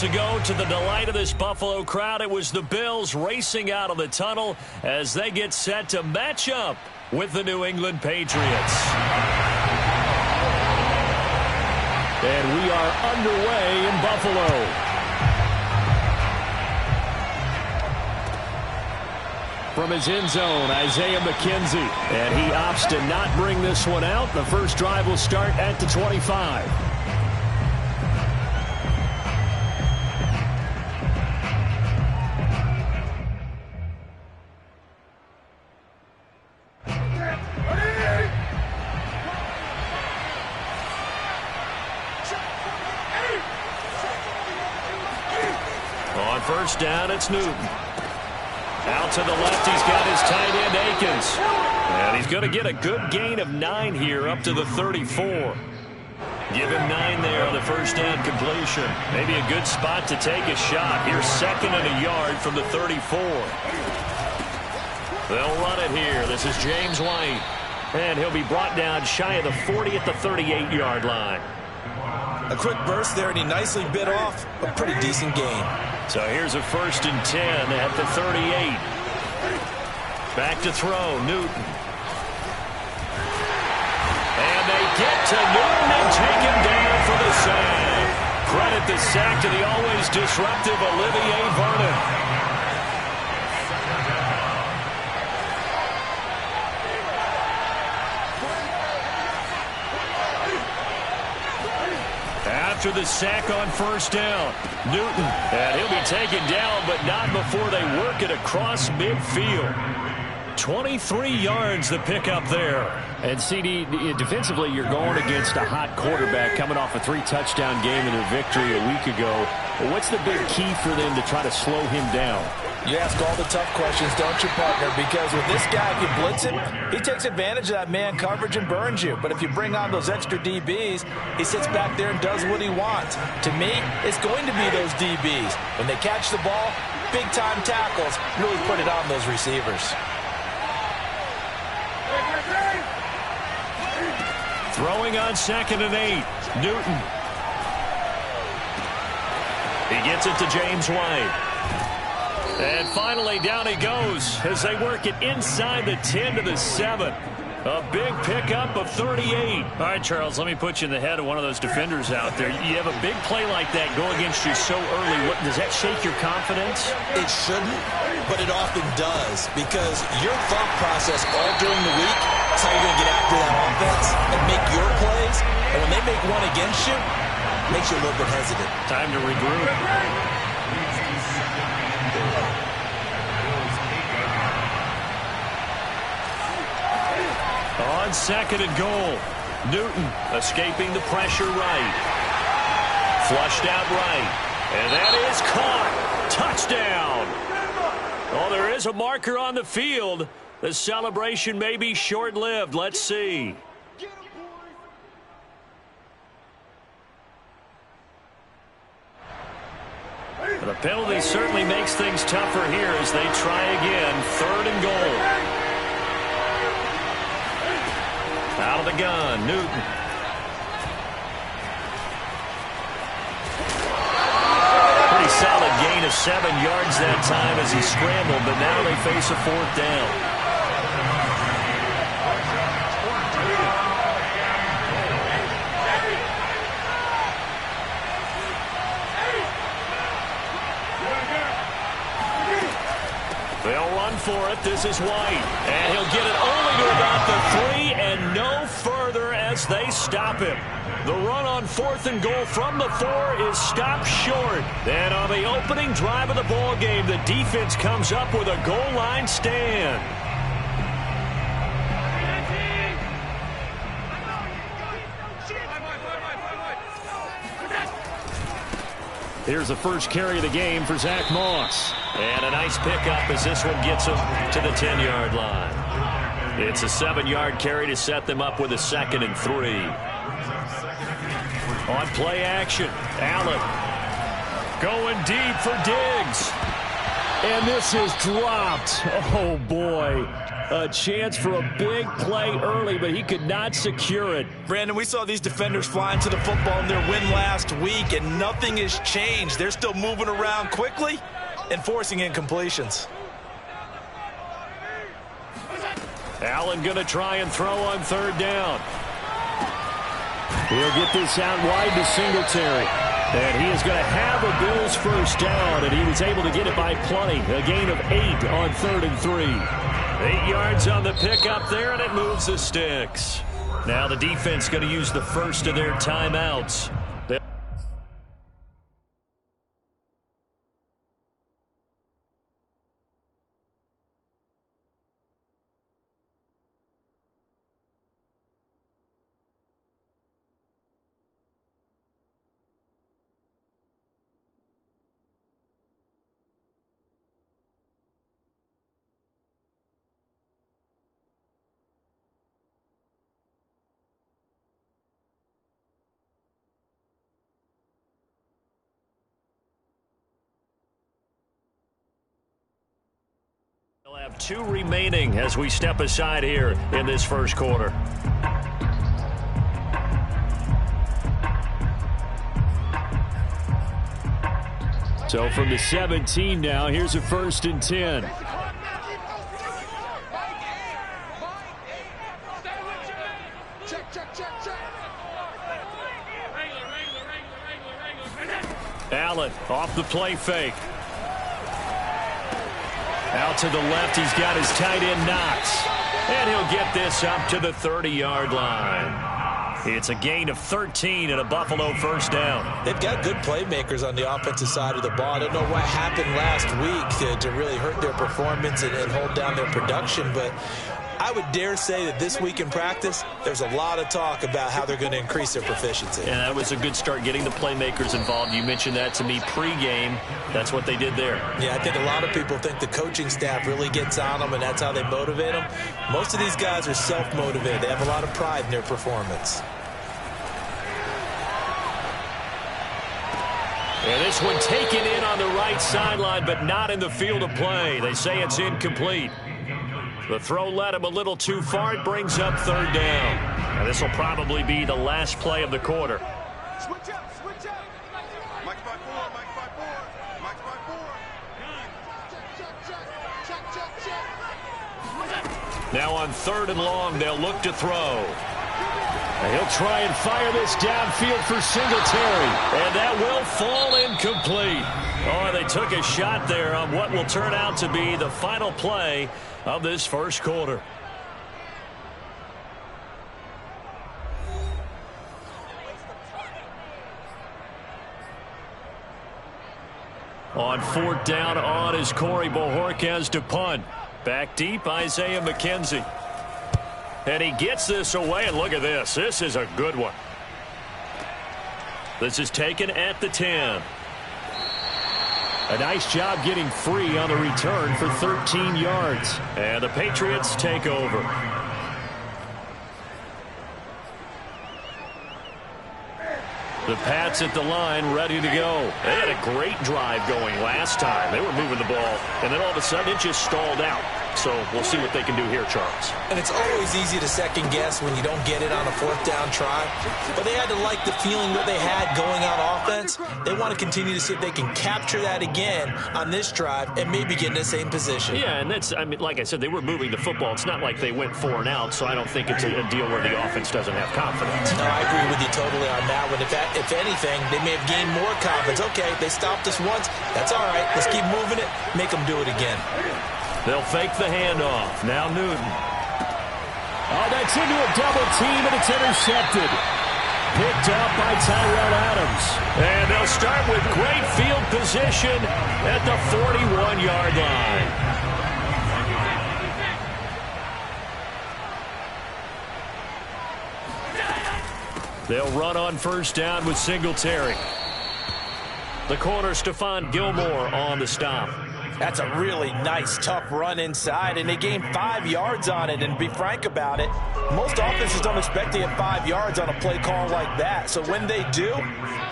moments ago, to the delight of this Buffalo crowd, it was the Bills racing out of the tunnel as they get set to match up with the New England Patriots. And we are underway in Buffalo. From his end zone, Isaiah McKenzie. And he opts to not bring this one out. The first drive will start at the 25. On first down, it's Newton. Out to the left, he's got his tight end, Akins. And he's going to get a good gain of 9 here up to the 34. Give him 9 there on the first down completion. Maybe a good spot to take a shot. Here's 2nd and a yard from the 34. They'll run it here. This is James White. And he'll be brought down shy of the 40 at the 38-yard line. A quick burst there, and he nicely bit off a pretty decent gain. So here's a 1st and 10 at the 38. Back to throw, Newton. And they get to Newton and take him down for the sack. Credit the sack to the always disruptive Olivier Vernon. After the sack on first down, Newton, and he'll be taken down, but not before they work it across midfield. 23 yards the pickup there. And CD, defensively, you're going against a hot quarterback coming off a 3-touchdown game in their victory a week ago. What's the big key for them to try to slow him down? You ask all the tough questions, don't you, partner? Because with this guy, if you blitz him, he takes advantage of that man coverage and burns you. But if you bring on those extra DBs, he sits back there and does what he wants. To me, it's going to be those DBs. When they catch the ball, big-time tackles really put it on those receivers. Throwing on 2nd and 8, Newton. He gets it to James White. And finally, down he goes as they work it inside the 10 to the 7. A big pickup of 38. All right, Charles, let me put you in the head of one of those defenders out there. You have a big play like that go against you so early. Does that shake your confidence? It shouldn't, but it often does, because your thought process all during the week is how you're going to get after that offense and make your plays. And when they make one against you, it makes you a little bit hesitant. Time to regroup. On 2nd and goal, Newton escaping the pressure right. Flushed out right. And that is caught. Touchdown. Oh, there is a marker on the field. The celebration may be short-lived. Let's see. The penalty certainly makes things tougher here as they try again. 3rd and goal. Out of the gun, Newton. Pretty solid gain of 7 yards that time as he scrambled, but now they face a 4th down. They'll run for it. This is White. And he'll get it only to about the 3 and no further as they stop him. The run on 4th and goal from the 4 is stopped short. And on the opening drive of the ball game, the defense comes up with a goal line stand. Here's the first carry of the game for Zach Moss. And a nice pickup as this one gets him to the 10-yard line. It's a 7-yard carry to set them up with a 2nd and 3. On play action, Allen going deep for Diggs. And this is dropped. Oh, boy. A chance for a big play early, but he could not secure it. Brandon, we saw these defenders flying to the football in their win last week, and nothing has changed. They're still moving around quickly and forcing incompletions. Allen going to try and throw on third down. He'll get this out wide to Singletary. And he is going to have a Bills first down, and he was able to get it by plenty. A gain of 8 on 3rd and 3. 8 yards on the pickup there, and it moves the sticks. Now the defense going to use the first of their timeouts. We'll have 2 remaining as we step aside here in this first quarter. So from the 17 now, here's a 1st and 10. Allen off the play fake. Out to the left, he's got his tight end Knox. And he'll get this up to the 30-yard line. It's a gain of 13 and a Buffalo first down. They've got good playmakers on the offensive side of the ball. I don't know what happened last week to really hurt their performance and hold down their production, but I would dare say that this week in practice, there's a lot of talk about how they're going to increase their proficiency. And that was a good start, getting the playmakers involved. You mentioned that to me pregame. That's what they did there. Yeah, I think a lot of people think the coaching staff really gets on them, and that's how they motivate them. Most of these guys are self-motivated. They have a lot of pride in their performance. And this one taken in on the right sideline, but not in the field of play. They say it's incomplete. The throw led him a little too far. It brings up 3rd down. And this will probably be the last play of the quarter. Switch up, switch up. Mike 5-4, Mike 5-4, Mike 5-4. Now on 3rd and long, they'll look to throw. And he'll try and fire this downfield for Singletary. And that will fall incomplete. Oh, they took a shot there on what will turn out to be the final play of this first quarter. On 4th down on is Corey Bojorquez to punt. Back deep, Isaiah McKenzie. And he gets this away, and look at this. This is a good one. This is taken at the 10. A nice job getting free on the return for 13 yards. And the Patriots take over. The Pats at the line, ready to go. They had a great drive going last time. They were moving the ball, and then all of a sudden it just stalled out. So we'll see what they can do here, Charles. And it's always easy to second guess when you don't get it on a 4th down try. But they had to like the feeling that they had going on offense. They want to continue to see if they can capture that again on this drive and maybe get in the same position. Yeah, and that's, I mean, like I said, they were moving the football. It's not like they went 4 and out, so I don't think it's a deal where the offense doesn't have confidence. No, I agree with you totally on that one. If anything, they may have gained more confidence. Okay, they stopped us once. That's all right. Let's keep moving it. Make them do it again. They'll fake the handoff. Now Newton. Oh, that's into a double team, and it's intercepted. Picked up by Tyrell Adams. And they'll start with great field position at the 41-yard line. They'll run on 1st down with Singletary. The corner, Stephon Gilmore, on the stop. That's a really nice, tough run inside, and they gained 5 yards on it. And to be frank about it, most offenses don't expect to get 5 yards on a play call like that. So when they do,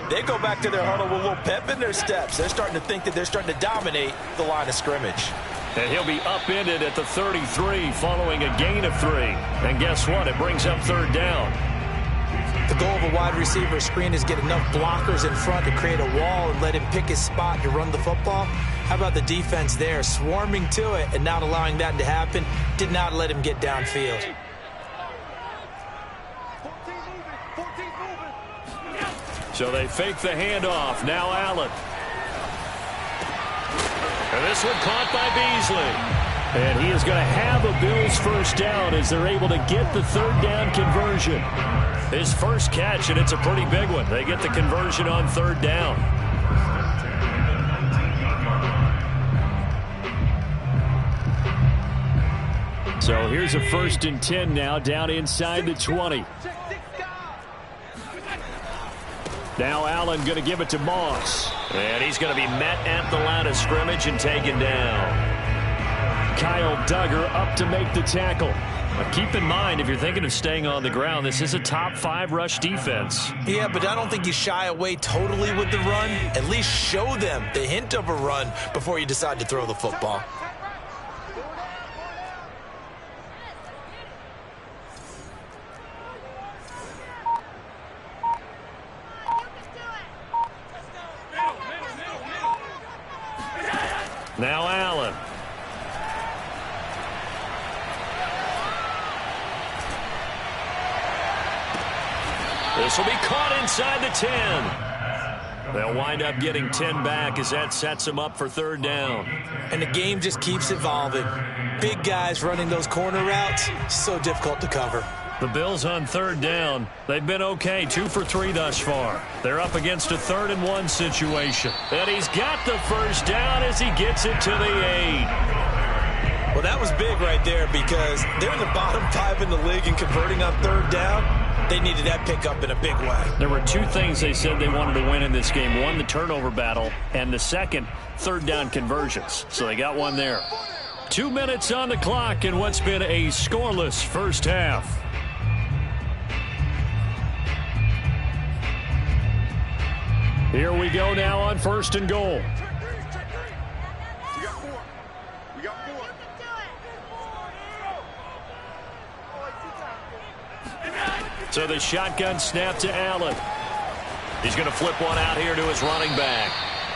they go back to their huddle with a little pep in their steps. They're starting to think that they're starting to dominate the line of scrimmage. And he'll be upended at the 33 following a gain of 3. And guess what? It brings up 3rd down. The goal of a wide receiver screen is get enough blockers in front to create a wall and let him pick his spot to run the football. How about the defense there, swarming to it and not allowing that to happen? Did not let him get downfield. So they fake the handoff. Now Allen. And this one caught by Beasley. And he is going to have a Bills first down as they're able to get the 3rd down conversion. His first catch, and it's a pretty big one. They get the conversion on 3rd down. So here's a 1st and 10 now, down inside the 20. Now Allen going to give it to Moss. And he's going to be met at the line of scrimmage and taken down. Kyle Duggar up to make the tackle. But keep in mind, if you're thinking of staying on the ground, this is a top 5 rush defense. Yeah, but I don't think you shy away totally with the run. At least show them the hint of a run before you decide to throw the football. Now Allen. This will be caught inside the 10. They'll wind up getting 10 back as that sets them up for 3rd down. And the game just keeps evolving. Big guys running those corner routes, so difficult to cover. The Bills on 3rd down. They've been okay, 2 for 3 thus far. They're up against a 3rd and 1 situation. And he's got the first down as he gets it to the 8. Well, that was big right there because they're in the bottom 5 in the league in converting on 3rd down. They needed that pickup in a big way. There were 2 things they said they wanted to win in this game. One, the turnover battle, and the second, 3rd down conversions. So they got one there. 2 minutes on the clock in what's been a scoreless first half. Here we go now on 1st and goal. We got 4. We got 4. So the shotgun snap to Allen. He's going to flip one out here to his running back.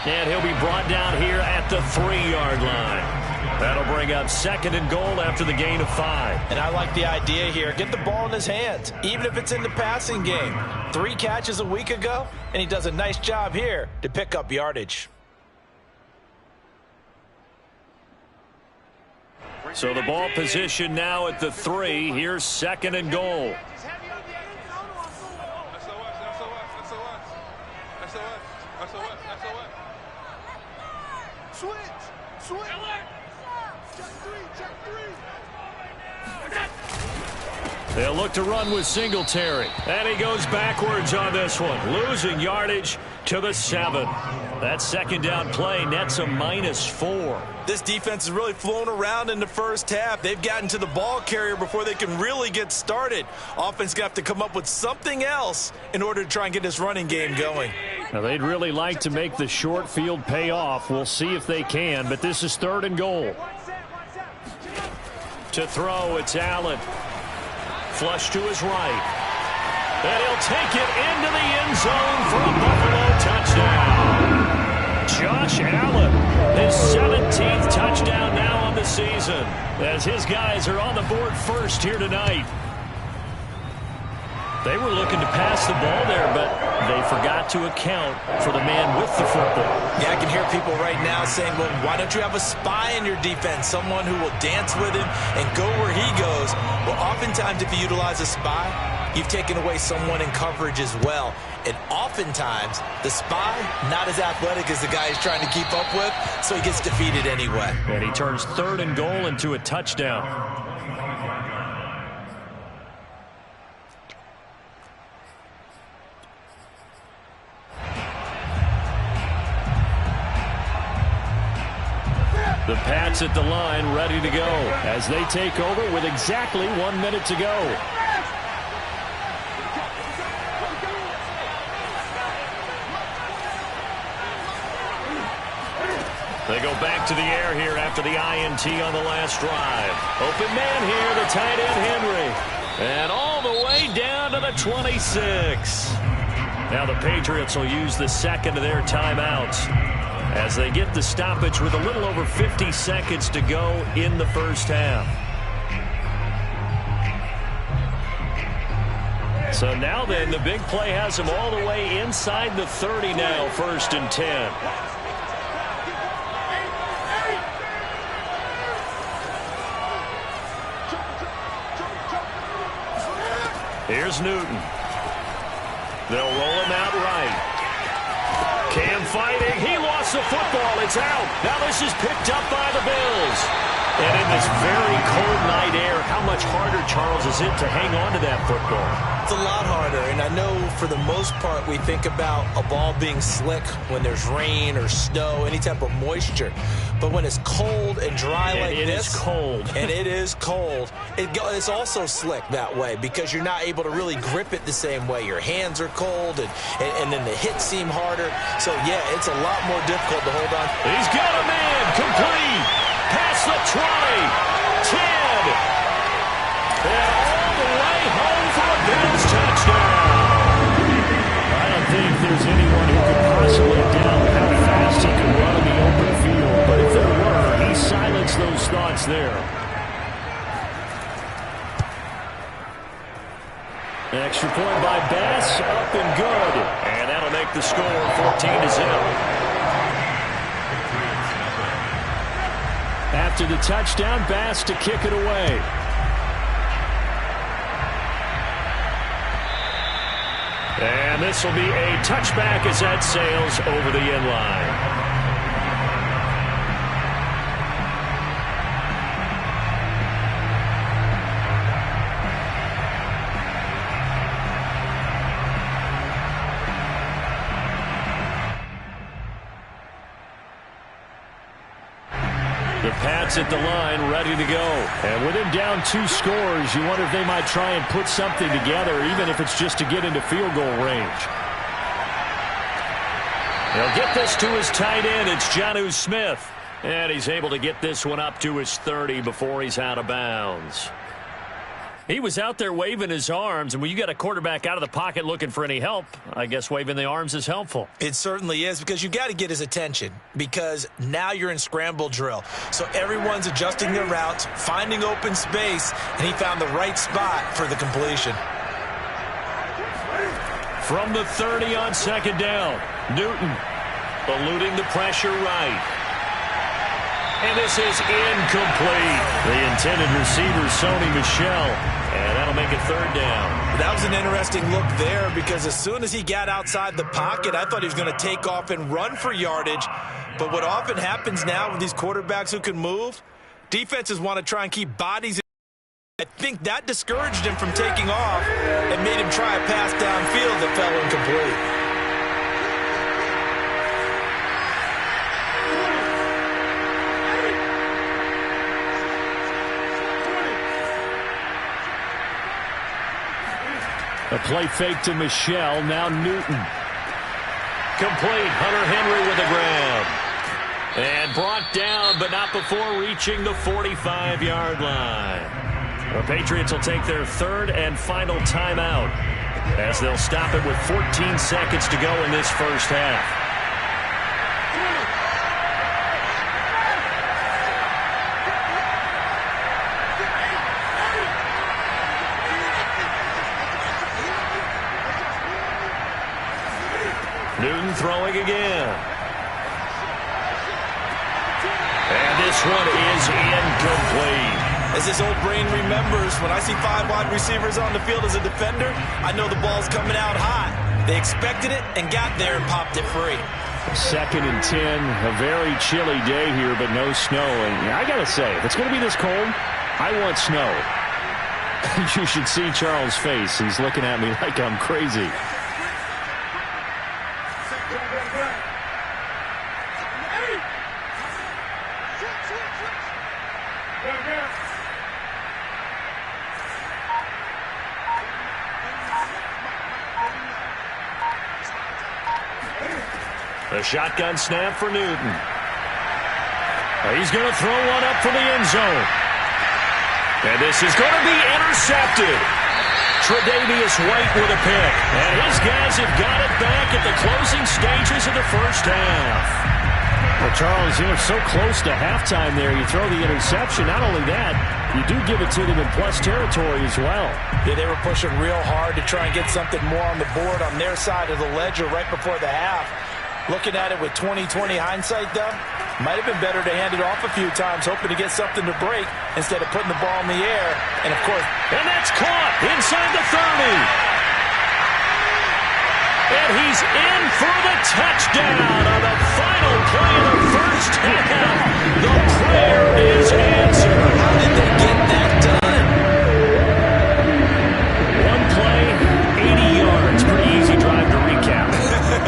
And he'll be brought down here at the 3-yard line. That'll bring up 2nd and goal after the gain of 5. And I like the idea here. Get the ball in his hands, even if it's in the passing game. 3 catches a week ago, and he does a nice job here to pick up yardage. So the ball position now at the 3. Here's 2nd and goal. They'll look to run with Singletary. And he goes backwards on this one, losing yardage to the 7. That 2nd down play nets a -4. This defense has really flown around in the first half. They've gotten to the ball carrier before they can really get started. Offense going to have to come up with something else in order to try and get this running game going. Now, they'd really like to make the short field pay off. We'll see if they can, but this is 3rd and goal. To throw, it's Allen. Flush to his right. And he'll take it into the end zone for a Buffalo touchdown. Josh Allen, his 17th touchdown now on the season, as his guys are on the board first here tonight. They were looking to pass the ball there, but they forgot to account for the man with the football. Yeah, I can hear people right now saying, well, why don't you have a spy in your defense, someone who will dance with him and go where he goes? Well, oftentimes if you utilize a spy, you've taken away someone in coverage as well. And oftentimes, the spy, not as athletic as the guy he's trying to keep up with, so he gets defeated anyway. And he turns 3rd and goal into a touchdown. The Pats at the line, ready to go as they take over with exactly 1 minute to go. They go back to the air here after the INT on the last drive. Open man here, the tight end Henry. And all the way down to the 26. Now the Patriots will use the second of their timeouts as they get the stoppage with a little over 50 seconds to go in the first half. So now then, the big play has them all the way inside the 30 now, 1st and 10. Here's Newton. They'll roll him out right. Cam fighting. He lost the football. It's out. Now this is picked up by the Bills. And in this very cold night air, how much harder, Charles, is it to hang on to that football? It's a lot harder, and I know for the most part we think about a ball being slick when there's rain or snow, any type of moisture. But when it's cold and dry like this, it is cold. And it is cold, it's also slick that way because you're not able to really grip it the same way. Your hands are cold, and then the hits seem harder. So, yeah, it's a lot more difficult to hold on. He's got a man. Complete. Past the 20. 10. And all the way home for a Bills touchdown. I don't think there's anyone who could possibly doubt how fast he can run in the open field. But if there were, he silenced those thoughts there. Extra point by Bass, up and good. And that'll make the score 14-0. After the touchdown, Bass to kick it away. And this will be a touchback as that sails over the end line. The Pats at the line, ready to go. And with him down 2 scores, you wonder if they might try and put something together, even if it's just to get into field goal range. He'll get this to his tight end. It's Jonnu Smith. And he's able to get this one up to his 30 before he's out of bounds. He was out there waving his arms, and when you got a quarterback out of the pocket looking for any help, I guess waving the arms is helpful. It certainly is, because you got to get his attention, because now you're in scramble drill. So everyone's adjusting their routes, finding open space, and he found the right spot for the completion. From the 30 on second down, Newton eluding the pressure right. And this is incomplete. The intended receiver, Sony Michel. And that'll make it 3rd down. That was an interesting look there, because as soon as he got outside the pocket, I thought he was going to take off and run for yardage. But what often happens now with these quarterbacks who can move, defenses want to try and keep bodies in. I think that discouraged him from taking off and made him try a pass downfield that fell incomplete. A play fake to Michel, now Newton. Complete, Hunter Henry with a grab. And brought down, but not before reaching the 45-yard line. The Patriots will take their 3rd and final timeout as they'll stop it with 14 seconds to go in this first half. Newton throwing again. And this one is incomplete. As this old brain remembers, when I see 5 wide receivers on the field as a defender, I know the ball's coming out hot. They expected it and got there and popped it free. 2nd and 10, a very chilly day here, but no snow. And I got to say, if it's going to be this cold, I want snow. You should see Charles' face. He's looking at me like I'm crazy. The shotgun snap for Newton. He's going to throw one up for the end zone. And this is going to be intercepted. Tre'Davious White with a pick. And his guys have got it back at the closing stages of the first half. Well, Charles, so close to halftime there. You throw the interception. Not only that, you do give it to them in plus territory as well. Yeah, they were pushing real hard to try and get something more on the board on their side of the ledger right before the half. Looking at it with 20/20 hindsight, though, might have been better to hand it off a few times, hoping to get something to break instead of putting the ball in the air. And, of course, and that's caught inside the 30. And he's in for the touchdown on the final play of the first half. The prayer is answered. How did they get that done? One play, 80 yards. Pretty easy drive to recap.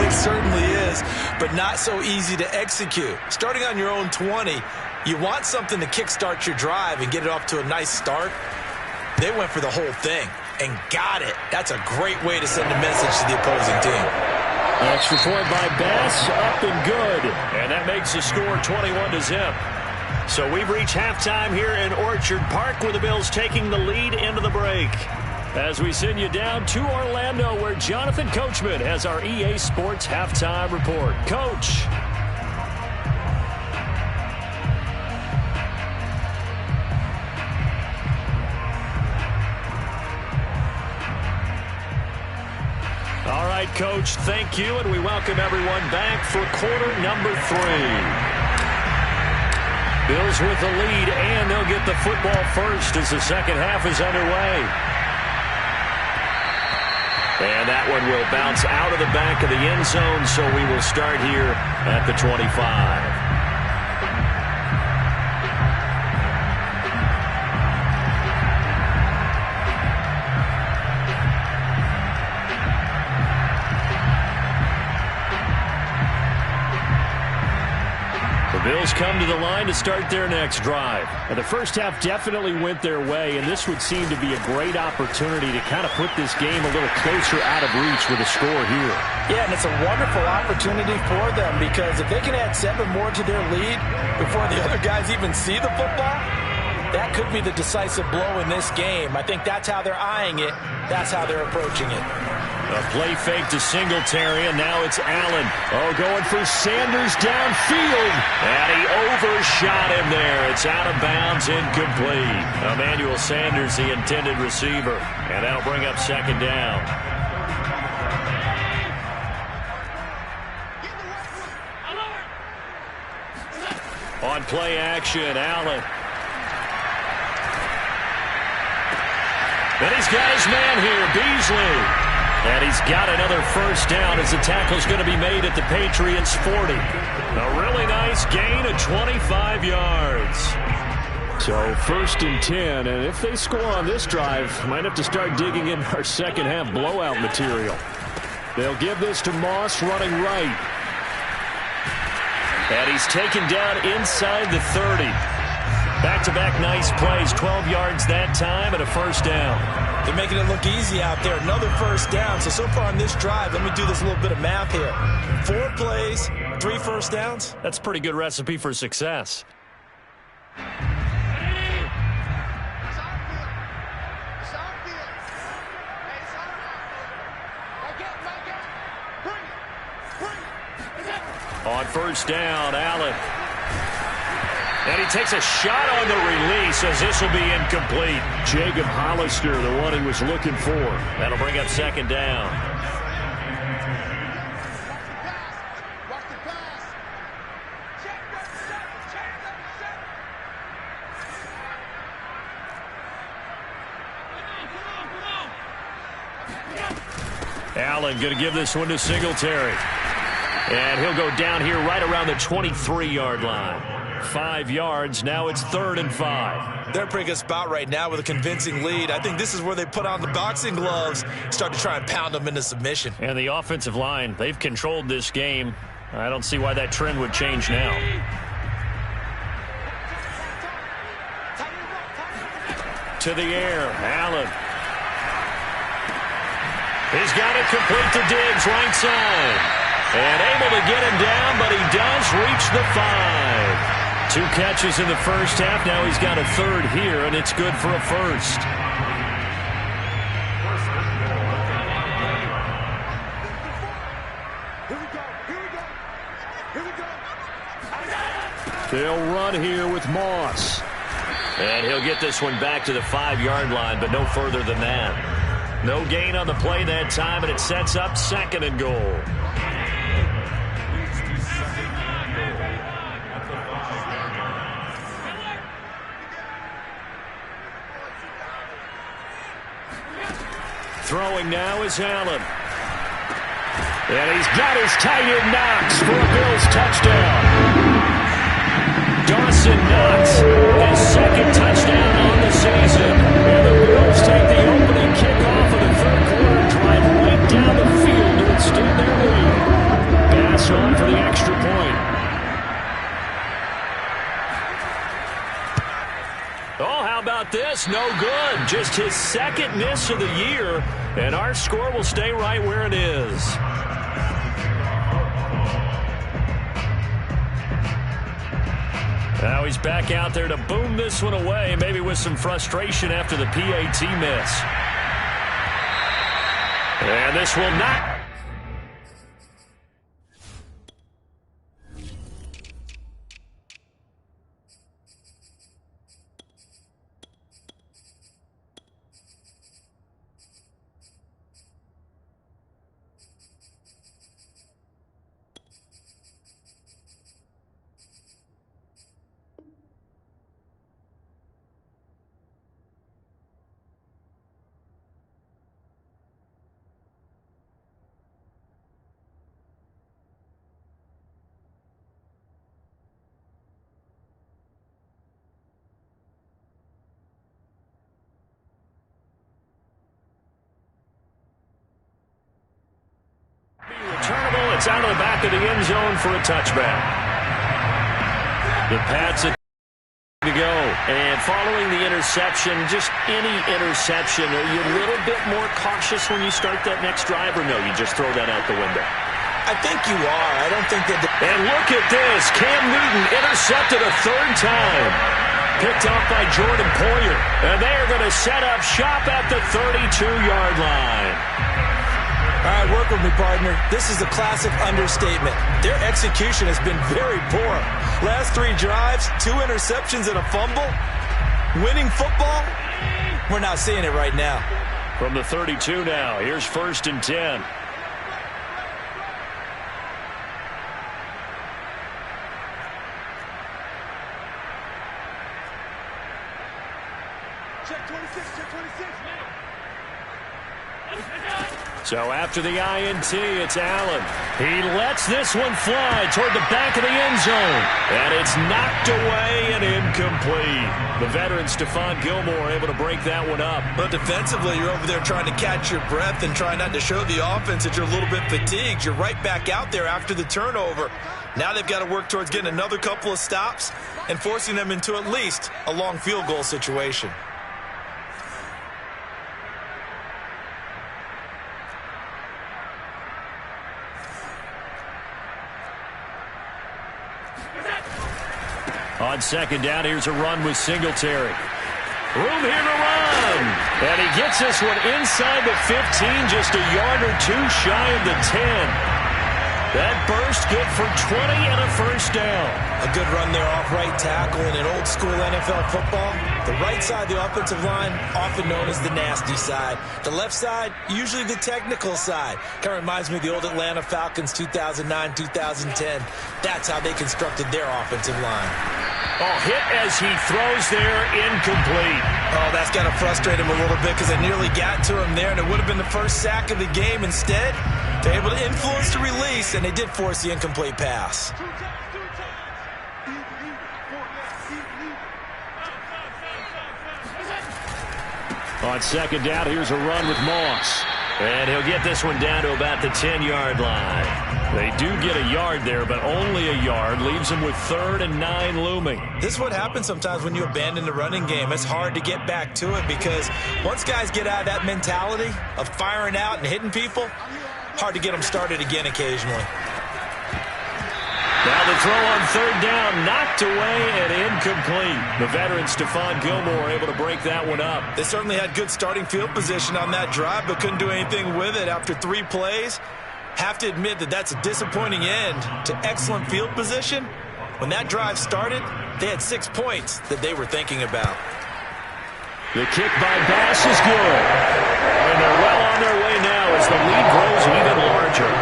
It certainly is, but not so easy to execute. Starting on your own 20, you want something to kickstart your drive and get it off to a nice start. They went for the whole thing and got it. That's a great way to send a message to the opposing team. Extra point by Bass, up and good. And that makes the score 21-0. So we've reached halftime here in Orchard Park with the Bills taking the lead into the break. As we send you down to Orlando where Jonathan Coachman has our EA Sports halftime report. Coach. All right, Coach, thank you, and we welcome everyone back for quarter number 3. Bills with the lead, and they'll get the football first as the second half is underway. And that one will bounce out of the back of the end zone, so we will start here at the 25. Bills come to the line to start their next drive. And the first half definitely went their way, and this would seem to be a great opportunity to kind of put this game a little closer out of reach with a score here. Yeah, and it's a wonderful opportunity for them because if they can add 7 more to their lead before the other guys even see the football, that could be the decisive blow in this game. I think that's how they're eyeing it. That's how they're approaching it. A play fake to Singletary, and now it's Allen. Oh, going for Sanders downfield. And he overshot him there. It's out of bounds, incomplete. Emmanuel Sanders, the intended receiver. And that'll bring up second down. On play action, Allen. And he's got his man here, Beasley. And he's got another first down as the tackle's going to be made at the Patriots' 40. A really nice gain of 25 yards. So first and 10, and if they score on this drive, might have to start digging in our second half blowout material. They'll give this to Moss running right. And he's taken down inside the 30. Back-to-back nice plays, 12 yards that time and a first down. They're making it look easy out there. Another first down. So far on this drive, let me do this little bit of math here. 4 plays, 3 first downs. That's a pretty good recipe for success. On first down, Allen. And he takes a shot on the release as this will be incomplete. Jacob Hollister, the one he was looking for. That'll bring up second down. Allen going to give this one to Singletary. And he'll go down here right around the 23-yard line. 5 yards. Now it's 3rd and 5. They're in a pretty good spot right now with a convincing lead. I think this is where they put on the boxing gloves, start to try and pound them into submission. And the offensive line, they've controlled this game. I don't see why that trend would change now. To the air, Allen. He's got it complete to Diggs, right side. And able to get him down, but he does reach the 5. 2 catches in the first half. Now he's got a third here, and it's good for a first. They'll run here with Moss. And he'll get this one back to the 5-yard line, but no further than that. No gain on the play that time, and it sets up 2nd and goal. Throwing now is Allen. And he's got his tight end Knox for a Bills touchdown. Dawson Knox, his 2nd touchdown on the season. And the Bills take the opening kickoff of the 3rd quarter, drive right down the field to extend their lead. Pass on for the extra point. Oh, how about this? No good. Just his 2nd miss of the year, and our score will stay right where it is. Now he's back out there to boom this one away, maybe with some frustration after the PAT miss. And this will not... It's out of the back of the end zone for a touchback. The Pats to go. And following the interception, just any interception, are you a little bit more cautious when you start that next drive, or no, you just throw that out the window? I think you are. I don't think that... And look at this. Cam Newton intercepted a 3rd time. Picked off by Jordan Poyer. And they are going to set up shop at the 32-yard line. All right, work with me, partner. This is a classic understatement. Their execution has been very poor. Last 3 drives, 2 interceptions and a fumble. Winning football? We're not seeing it right now. From the 32 now, here's 1st and 10. Check 26, check 26. So after the INT, it's Allen. He lets this one fly toward the back of the end zone. And it's knocked away and incomplete. The veteran Stephon Gilmore able to break that one up. But defensively, you're over there trying to catch your breath and try not to show the offense that you're a little bit fatigued. You're right back out there after the turnover. Now they've got to work towards getting another couple of stops and forcing them into at least a long field goal situation. On 2nd down, here's a run with Singletary. Room here to run. And he gets this one inside the 15, just a yard or 2 shy of the 10. That burst good for 20 and a first down. A good run there off right tackle in an old school NFL football. The right side of the offensive line, often known as the nasty side. The left side, usually the technical side. Kind of reminds me of the old Atlanta Falcons 2009-2010. That's how they constructed their offensive line. Oh, hit as he throws there, incomplete. Oh, that's got to frustrate him a little bit because they nearly got to him there, and it would have been the first sack of the game. Instead, they're able to influence the release, and they did force the incomplete pass. On 2nd down, here's a run with Moss. And he'll get this one down to about the 10-yard line. They do get a yard there, but only a yard. Leaves them with 3rd and 9 looming. This is what happens sometimes when you abandon the running game. It's hard to get back to it because once guys get out of that mentality of firing out and hitting people, hard to get them started again occasionally. Now the throw on third down, knocked away and incomplete. The veteran Stephon Gilmore able to break that one up. They certainly had good starting field position on that drive, but couldn't do anything with it after 3 plays. Have to admit that that's a disappointing end to excellent field position. When that drive started, they had 6 points that they were thinking about. The kick by Bass is good. And they're well on their way now as the lead grows even larger.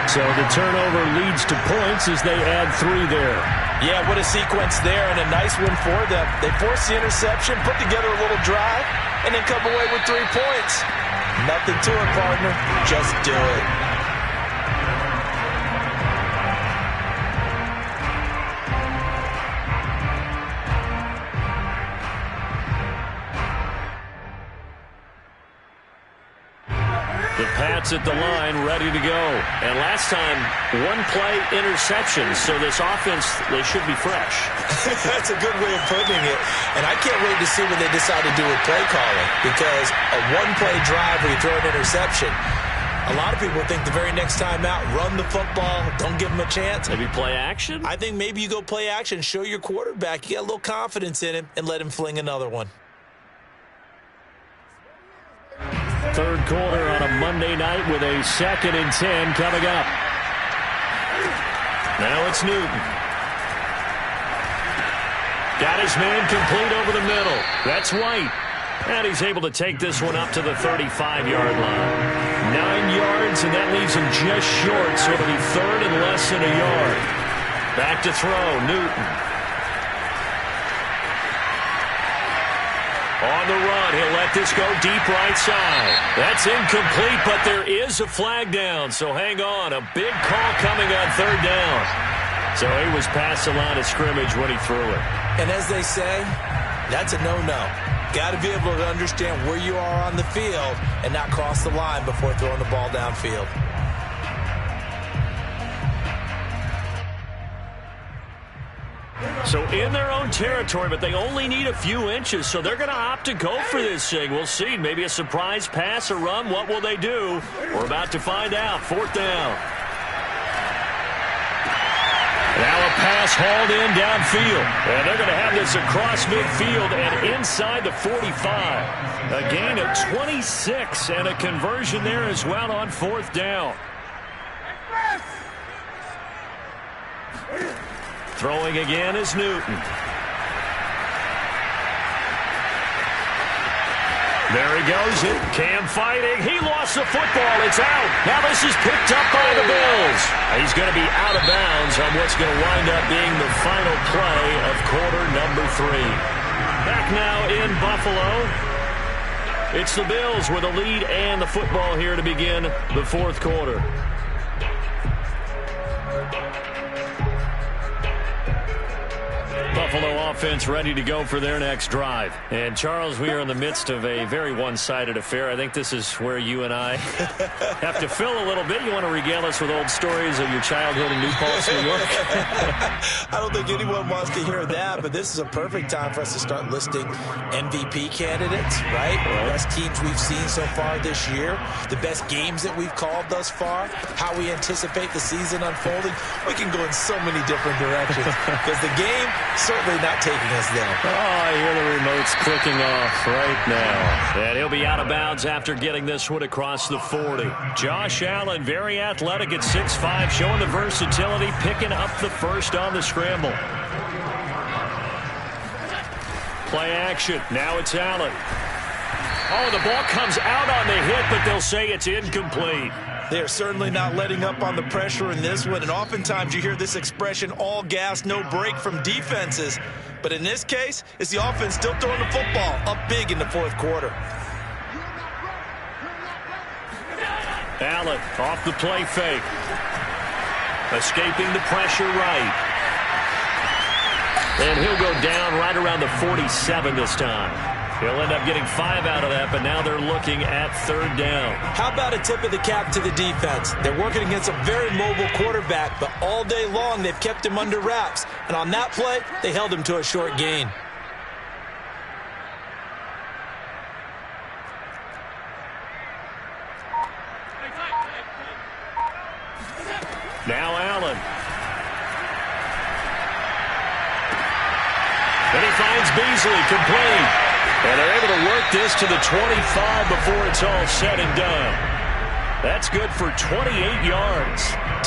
So the turnover leads to points as they add 3 there. Yeah, what a sequence there, and a nice one for them. They forced the interception, put together a little drive, and then come away with 3 points. Nothing to it, partner. Just do it. The Pats at the line, ready to go. And last time, 1-play interception. So this offense, they should be fresh. That's a good way of putting it. And I can't wait to see what they decide to do with play calling. Because a 1-play drive where you throw an interception, a lot of people think the very next time out, run the football, don't give them a chance. Maybe play action? I think maybe you go play action, show your quarterback you got a little confidence in him, and let him fling another one. Third quarter on a Monday night with a 2nd and 10 coming up. Now it's Newton. Got his man complete over the middle. That's White. And he's able to take this one up to the 35-yard line. 9 yards, and that leaves him just short, so it'll be third and less than a yard. Back to throw, Newton. On the run, he'll let this go deep right side. That's incomplete, but there is a flag down, so hang on. A big call coming on third down. So he was past the line of scrimmage when he threw it. And as they say, that's a no-no. Got to be able to understand where you are on the field and not cross the line before throwing the ball downfield. So in their own territory, but they only need a few inches, so they're going to opt to go for this thing. We'll see. Maybe a surprise pass or run. What will they do? We're about to find out. 4th down. Now a pass hauled in downfield. And they're going to have this across midfield and inside the 45. A gain of 26 and a conversion there as well on 4th down. Throwing again is Newton. There he goes. Cam fighting. He lost the football. It's out. Now this is picked up by the Bills. He's going to be out of bounds on what's going to wind up being the final play of quarter number 3. Back now in Buffalo. It's the Bills with a lead and the football here to begin the 4th quarter. Buffalo offense ready to go for their next drive. And, Charles, we are in the midst of a very one-sided affair. I think this is where you and I have to fill a little bit. You want to regale us with old stories of your childhood in New Paltz, New York? I don't think anyone wants to hear that, but this is a perfect time for us to start listing MVP candidates, right? The best teams we've seen so far this year, the best games that we've called thus far, how we anticipate the season unfolding. We can go in so many different directions because the game certainly not taking us there. Oh, I hear the remotes clicking off right now. And he'll be out of bounds after getting this one across the 40. Josh Allen, very athletic at 6'5", showing the versatility, picking up the first on the scramble. Play action. Now it's Allen. Oh, the ball comes out on the hit, but they'll say it's incomplete. They are certainly not letting up on the pressure in this one, and oftentimes you hear this expression, all gas, no break from defenses. But in this case, it's the offense still throwing the football up big in the 4th quarter. Allen off the play fake. Escaping the pressure right. And he'll go down right around the 47 this time. He'll end up getting 5 out of that, but now they're looking at 3rd down. How about a tip of the cap to the defense? They're working against a very mobile quarterback, but all day long they've kept him under wraps. And on that play, they held him to a short gain. Now Allen. And he finds Beasley complete. And they're able to work this to the 25 before it's all said and done. That's good for 28 yards.